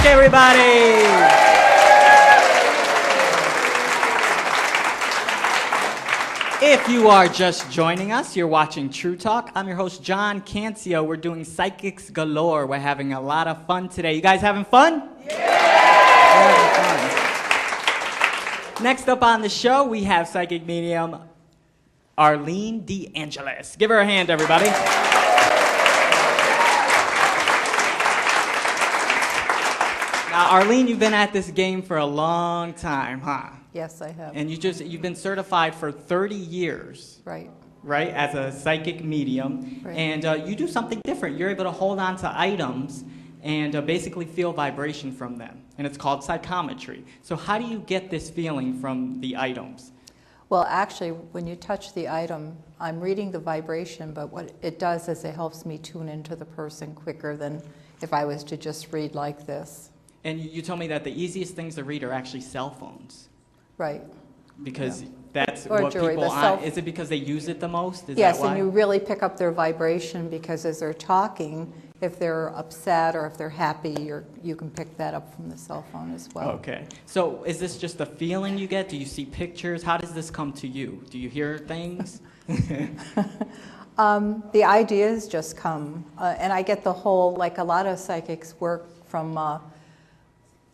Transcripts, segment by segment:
Talk, everybody! If you are just joining us, you're watching True Talk. I'm your host, John Cancio. We're doing Psychics Galore. We're having a lot of fun today. You guys having fun? Yeah! We're having fun. Next up on the show, we have psychic medium Arlene DeAngelus. Give her a hand, everybody. Now, Arlene, you've been at this game for a long time, huh? Yes, I have. And you've been certified for 30 years. Right. Right, as a psychic medium. Right. And you do something different. You're able to hold on to items and basically feel vibration from them. And it's called psychometry. So how do you get this feeling from the items? Well, actually, when you touch the item, I'm reading the vibration, but what it does is it helps me tune into the person quicker than if I was to just read like this. And you told me that the easiest things to read are actually cell phones. Right. Because yeah. that's or what jewelry, people... Is it because they use it the most? Is yes, that why? And you really pick up their vibration because as they're talking, if they're upset or if they're happy, you can pick that up from the cell phone as well. Okay. So is this just a feeling you get? Do you see pictures? How does this come to you? Do you hear things? The ideas just come. And I get the whole, like a lot of psychics work from...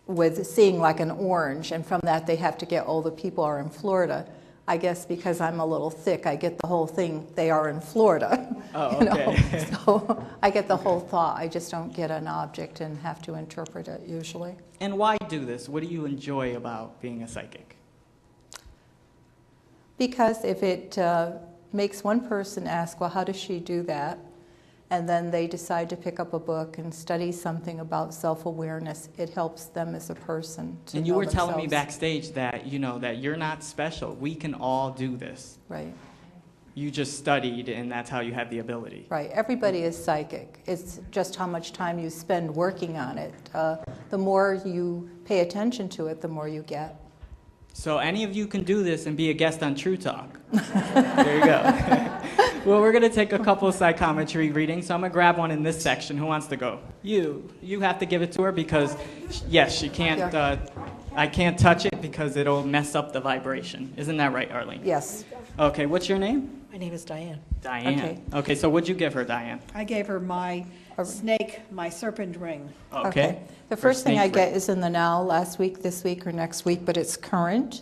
with seeing like an orange, and from that they have to get, oh, the people are in Florida. I guess because I'm a little thick, I get the whole thing, they are in Florida. Oh, okay. So I get the whole thought. I just don't get an object and have to interpret it usually. And why do this? What do you enjoy about being a psychic? Because if it makes one person ask, well, how does she do that? And then they decide to pick up a book and study something about self-awareness, it helps them as a person to And you know were telling me themselves. backstage that, that you're not special. We can all do this. Right. You just studied, and that's how you have the ability. Right. Everybody is psychic. It's just how much time you spend working on it. The more you pay attention to it, the more you get. So any of you can do this and be a guest on True Talk. There you go. Well, we're going to take a couple of psychometry readings, so I'm going to grab one in this section. Who wants to go? You have to give it to her because, yes, she can't, I can't touch it because it'll mess up the vibration. Isn't that right, Arlene? Yes. Okay, what's your name? My name is Diane. Diane. Okay, so what'd you give her, Diane? I gave her my snake, my serpent ring. Okay. The first thing I get is in the now, last week, this week, or next week, but it's current.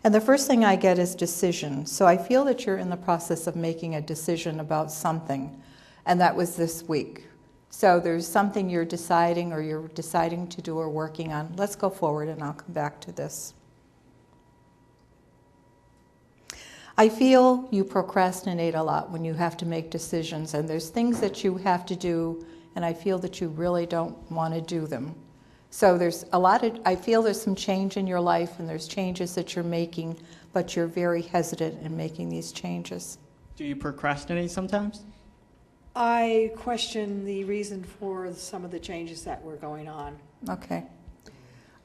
And the first thing I get is decision. So I feel that you're in the process of making a decision about something, and that was this week. So there's something you're deciding or you're deciding to do or working on. Let's go forward and I'll come back to this. I feel you procrastinate a lot when you have to make decisions, and there's things that you have to do, and I feel that you really don't want to do them. So there's a lot of, I feel there's some change in your life, and there's changes that you're making, but you're very hesitant in making these changes. Do you procrastinate sometimes? I question the reason for some of the changes that were going on. Okay.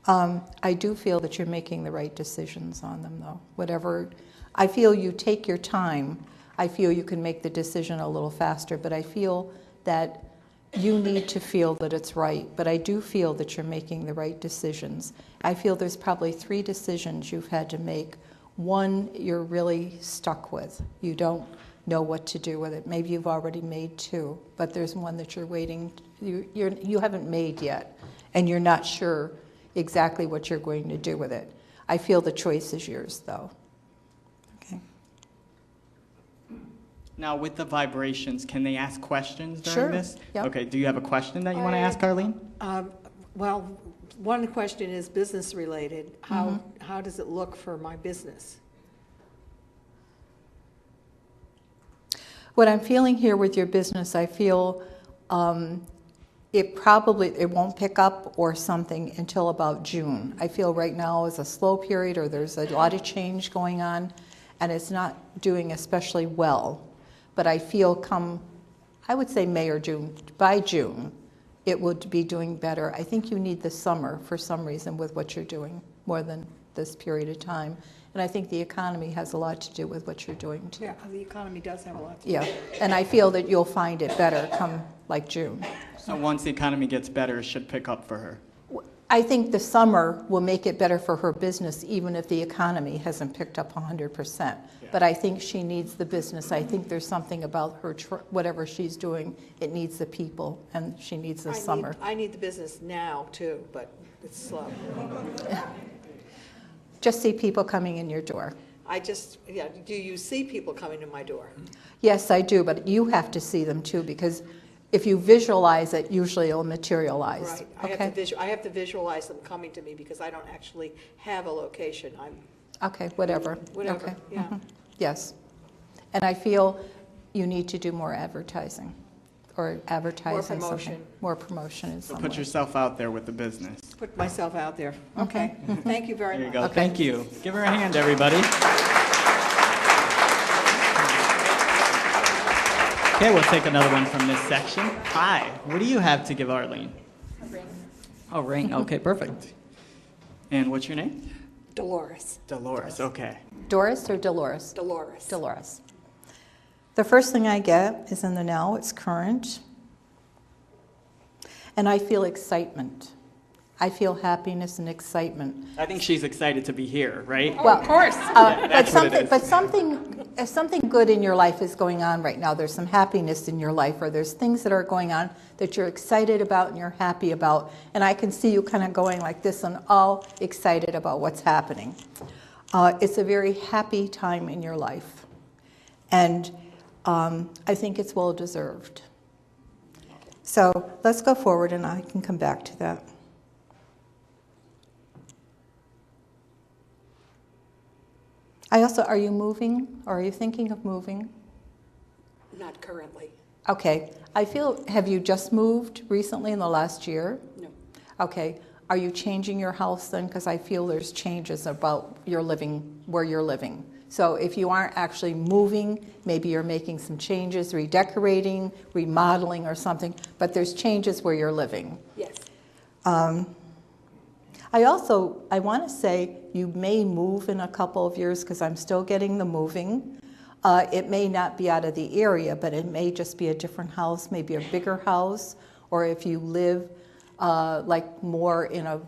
I do feel that you're making the right decisions on them, though. Whatever, I feel you take your time. I feel you can make the decision a little faster, but I feel that you need to feel that it's right. But I do feel that you're making the right decisions. I feel there's probably 3 decisions you've had to make. One you're really stuck with. You don't know what to do with it. Maybe you've already made 2, but there's one that you're waiting, you haven't made yet, and you're not sure exactly what you're going to do with it. I feel the choice is yours, though. Okay. Now, with the vibrations, can they ask questions during Sure. this? Yep. Okay, do you have a question that you want to ask, Arlene? Well, one question is business related. How does it look for my business? What I'm feeling here with your business, I feel it won't pick up or something until about June. I feel right now is a slow period, or there's a lot of change going on, and it's not doing especially well. But I feel I would say May or June, by June, it would be doing better. I think you need the summer for some reason with what you're doing more than this period of time. And I think the economy has a lot to do with what you're doing too. Yeah, the economy does have a lot to do. Yeah, and I feel that you'll find it better come like June. So once the economy gets better, it should pick up for her. I think the summer will make it better for her business, even if the economy hasn't picked up 100%. But I think she needs the business. I think there's something about her, whatever she's doing, it needs the people, and she needs the summer. I need the business now, too, but it's slow. Just see people coming in your door. Do you see people coming to my door? Yes, I do, but you have to see them too, because if you visualize it, usually it'll materialize. Right. Okay? I have to visualize them coming to me because I don't actually have a location. Okay, whatever. Whatever, Okay. yeah. Yes. And I feel you need to do more advertising, or advertising More promotion. something. More promotion in some Put way. yourself out there with the business. Put myself out there. Okay. Thank you very There you much. go. Okay. Thank you. Give her a hand, everybody. Okay, we'll take another one from this section. Hi, what do you have to give Arlene? A ring. Oh, ring. Okay, perfect. And what's your name? Dolores. Dolores. Okay. Doris or Dolores? Dolores. Dolores. The first thing I get is in the now, it's current. And I feel excitement. I feel happiness and excitement. I think she's excited to be here, right? Well, Of course. that's what it is. But something good in your life is going on right now. There's some happiness in your life, or there's things that are going on that you're excited about and you're happy about. And I can see you kind of going like this and all excited about what's happening. It's a very happy time in your life. And I think it's well deserved. So let's go forward and I can come back to that. Are you moving, or are you thinking of moving? Not currently. Okay. Have you just moved recently in the last year? No. Okay. Are you changing your house then? Because I feel there's changes about where you're living. So if you aren't actually moving, maybe you're making some changes, redecorating, remodeling or something, but there's changes where you're living. Yes. I want to say you may move in a couple of years because I'm still getting the moving. It may not be out of the area, but it may just be a different house, maybe a bigger house, or if you live like more in a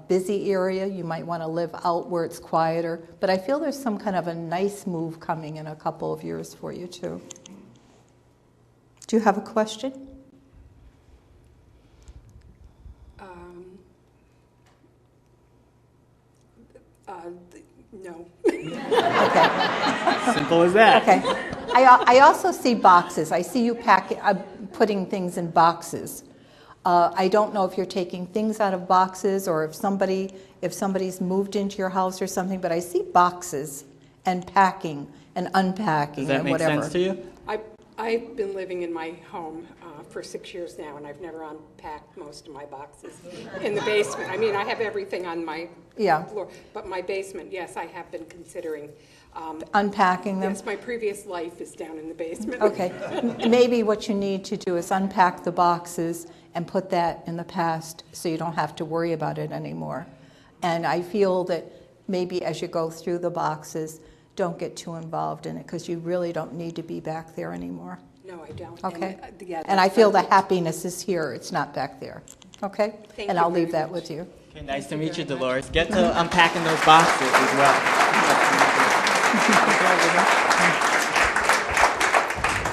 busy area, you might want to live out where it's quieter. But I feel there's some kind of a nice move coming in a couple of years for you too. Do you have a question? No. Okay. Simple as that. Okay. I also see boxes. I see you putting things in boxes. I don't know if you're taking things out of boxes or if somebody's moved into your house or something, but I see boxes and packing and unpacking Does that and make whatever. sense to you? I've been living in my home for 6 years now, and I've never unpacked most of my boxes in the basement. I mean, I have everything on my floor, but my basement, yes, I have been considering. Unpacking them? Yes, my previous life is down in the basement. Okay. Maybe what you need to do is unpack the boxes and put that in the past so you don't have to worry about it anymore. And I feel that maybe as you go through the boxes, don't get too involved in it because you really don't need to be back there anymore. No, I don't. Okay. And I feel the happiness is here. It's not back there. Okay? Thank and you I'll very leave that much. with you. Okay, nice to meet you, Dolores. Get to unpacking those boxes as well.